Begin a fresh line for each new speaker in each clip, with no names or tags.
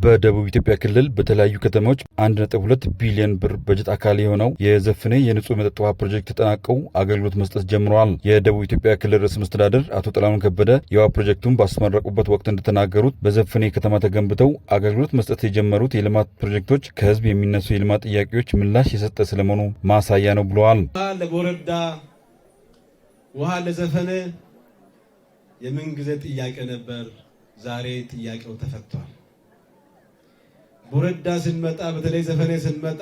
በደቡብ ኢትዮጵያ ክልል በተለያዩ ከተሞች 1.2 ቢሊዮን ብር በጀት አካል የሆነው የዘፍኔ የንጹህ መጠጥ ውሃ ፕሮጀክት ተጠናቀው አገልግሎት መስጠት ጀምረዋል። የደቡብ ኢትዮጵያ ክልል ርዕሰ መስተዳድር አቶ ጥላሁን ከበደ የውሃ ፕሮጀክቱን ባስመረቁበት ወቅት እንደተናገሩት በዘፍኔ ከተማ ተገንብተው አገልግሎት መስጠት የጀመሩት የልማት ፕሮጀክቶች ከህዝብ የሚነሱ የልማት ጥያቄዎች ምላሽ የሰጠ ስለመሆኑ ማሳያ ነው ብለዋል።
ለቦረዳ ውሃ ለዘፈነ የምንጊዜ ጥያቄ ነበር። ዛሬ ጥያቄው ተፈቷል። ቦረዳ ስንመጣ በተለይ ዘፈኔ ስንመጣ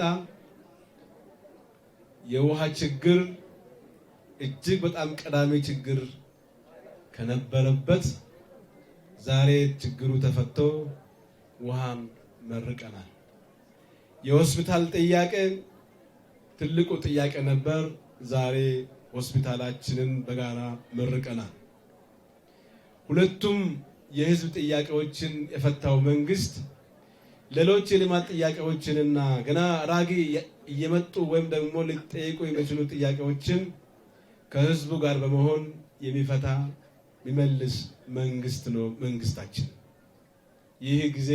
የውሃ ችግር እጅግ በጣም ቀዳሚ ችግር ከነበረበት ዛሬ ችግሩ ተፈቶ ውሃን መርቀናል። የሆስፒታል ጥያቄ ትልቁ ጥያቄ ነበር። ዛሬ ሆስፒታላችንን በጋራ መርቀናል። ሁለቱም የህዝብ ጥያቄዎችን የፈታው መንግስት ሌሎች የልማት ጥያቄዎችንና ገና ራጊ እየመጡ ወይም ደግሞ ሊጠይቁ የሚችሉ ጥያቄዎችን ከህዝቡ ጋር በመሆን የሚፈታ የሚመልስ መንግስት ነው መንግስታችን። ይህ ጊዜ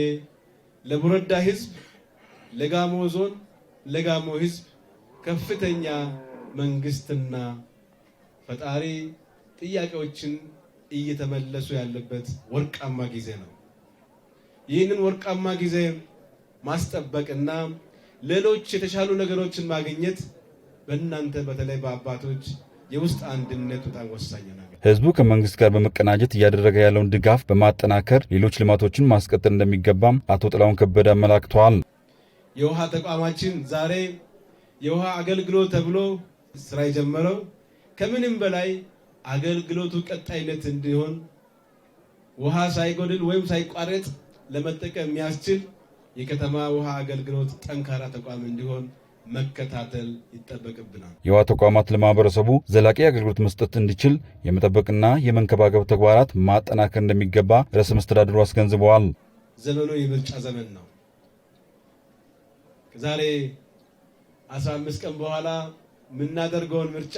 ለቦረዳ ህዝብ፣ ለጋሞ ዞን፣ ለጋሞ ህዝብ ከፍተኛ መንግስትና ፈጣሪ ጥያቄዎችን እየተመለሱ ያለበት ወርቃማ ጊዜ ነው። ይህንን ወርቃማ ጊዜ ማስጠበቅና ሌሎች የተሻሉ ነገሮችን ማግኘት በእናንተ በተለይ በአባቶች የውስጥ አንድነት በጣም ወሳኝ ነው።
ህዝቡ ከመንግስት ጋር በመቀናጀት እያደረገ ያለውን ድጋፍ በማጠናከር ሌሎች ልማቶችን ማስቀጠል እንደሚገባም አቶ ጥላሁን ከበደ አመላክተዋል።
የውሃ ተቋማችን ዛሬ የውሃ አገልግሎት ተብሎ ስራ የጀመረው ከምንም በላይ አገልግሎቱ ቀጣይነት እንዲሆን ውሃ ሳይጎድል ወይም ሳይቋረጥ ለመጠቀም የሚያስችል የከተማ ውሃ አገልግሎት ጠንካራ ተቋም እንዲሆን መከታተል ይጠበቅብናል።
የውሃ ተቋማት ለማህበረሰቡ ዘላቂ አገልግሎት መስጠት እንዲችል የመጠበቅና የመንከባከብ ተግባራት ማጠናከር እንደሚገባ ርዕሰ መስተዳድሩ አስገንዝበዋል።
ዘመኑ የምርጫ ዘመን ነው። ዛሬ 15 ቀን በኋላ የምናደርገውን ምርጫ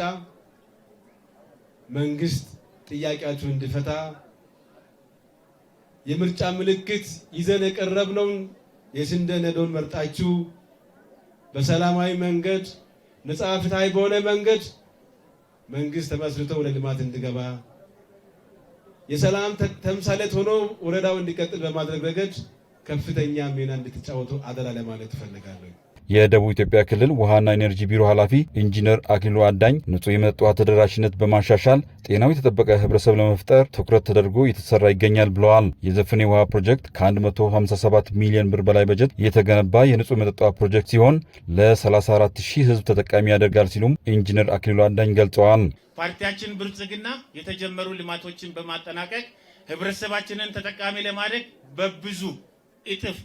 መንግስት ጥያቄያችሁን እንዲፈታ የምርጫ ምልክት ይዘን የቀረብነውን የስንዴ ነዶን መርጣችሁ በሰላማዊ መንገድ ነፃ ፍትሃዊ በሆነ መንገድ መንግስት ተመስርቶ ወደ ልማት እንዲገባ የሰላም ተምሳሌት ሆኖ ወረዳው እንዲቀጥል በማድረግ ረገድ ከፍተኛ ሚና እንድትጫወቱ አደራ ለማለት እፈልጋለሁ።
የደቡብ ኢትዮጵያ ክልል ውሃና ኢነርጂ ቢሮ ኃላፊ ኢንጂነር አክሊሉ አዳኝ ንጹህ የመጠጥ ውሃ ተደራሽነት በማሻሻል ጤናው የተጠበቀ ህብረተሰብ ለመፍጠር ትኩረት ተደርጎ እየተሰራ ይገኛል ብለዋል። የዘፍኔ ውሃ ፕሮጀክት ከ157 ሚሊዮን ብር በላይ በጀት የተገነባ የንጹህ መጠጥ ውሃ ፕሮጀክት ሲሆን ለ34,000 ህዝብ ተጠቃሚ ያደርጋል ሲሉም ኢንጂነር አክሊሉ አዳኝ ገልጸዋል።
ፓርቲያችን ብልጽግና የተጀመሩ ልማቶችን በማጠናቀቅ ህብረተሰባችንን ተጠቃሚ ለማድረግ በብዙ እጥፍ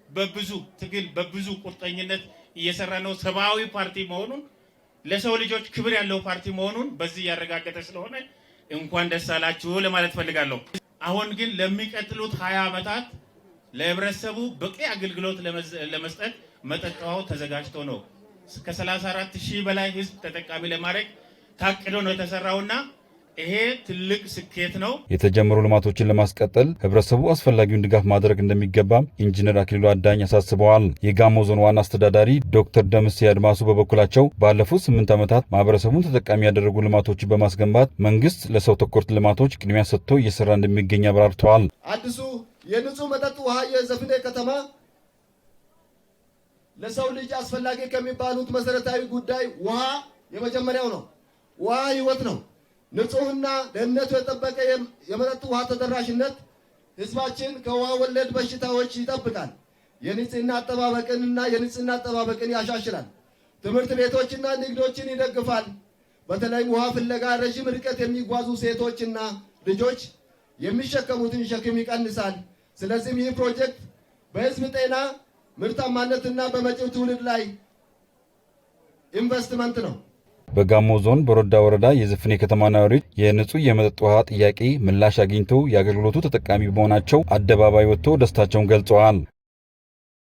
በብዙ ትግል በብዙ ቁርጠኝነት እየሰራ ነው። ሰማያዊ ፓርቲ መሆኑን ለሰው ልጆች ክብር ያለው ፓርቲ መሆኑን በዚህ ያረጋገጠ ስለሆነ እንኳን ደስ አላችሁ ለማለት ፈልጋለሁ። አሁን ግን ለሚቀጥሉት 20 ዓመታት ለህብረተሰቡ በቂ አገልግሎት ለመስጠት መጠጥ ውሃው ተዘጋጅቶ ነው ከ34,000 በላይ ህዝብ ተጠቃሚ ለማድረግ ታቅዶ ነው የተሰራውና ይሄ ትልቅ ስኬት ነው።
የተጀመሩ ልማቶችን ለማስቀጠል ህብረተሰቡ አስፈላጊውን ድጋፍ ማድረግ እንደሚገባ ኢንጂነር አክሊሉ አዳኝ አሳስበዋል። የጋሞ ዞን ዋና አስተዳዳሪ ዶክተር ደምሴ አድማሱ በበኩላቸው ባለፉት 8 ዓመታት ማህበረሰቡን ተጠቃሚ ያደረጉ ልማቶችን በማስገንባት መንግስት ለሰው ተኮር ልማቶች ቅድሚያ ሰጥቶ እየሰራ እንደሚገኝ አብራርተዋል።
አዲሱ የንጹህ መጠጥ ውሃ የዘፍኔ ከተማ ለሰው ልጅ አስፈላጊ ከሚባሉት መሰረታዊ ጉዳይ ውሃ የመጀመሪያው ነው። ውሃ ህይወት ነው። ንጹህና ደህንነቱ የጠበቀ የመጠጥ ውሃ ተደራሽነት ህዝባችን ከውሃ ወለድ በሽታዎች ይጠብቃል። የንጽህና አጠባበቅን ያሻሽላል። ትምህርት ቤቶችና ንግዶችን ይደግፋል። በተለይም ውሃ ፍለጋ ረዥም ርቀት የሚጓዙ ሴቶችና ልጆች የሚሸከሙትን ሸክም ይቀንሳል። ስለዚህም ይህ ፕሮጀክት በህዝብ ጤና፣ ምርታማነትና በመጪው ትውልድ ላይ ኢንቨስትመንት ነው።
በጋሞ ዞን ቦረዳ ወረዳ የዘፍኔ ከተማ ነዋሪዎች የንጹህ የመጠጥ ውሃ ጥያቄ ምላሽ አግኝተው የአገልግሎቱ ተጠቃሚ በመሆናቸው አደባባይ ወጥተው ደስታቸውን ገልጸዋል።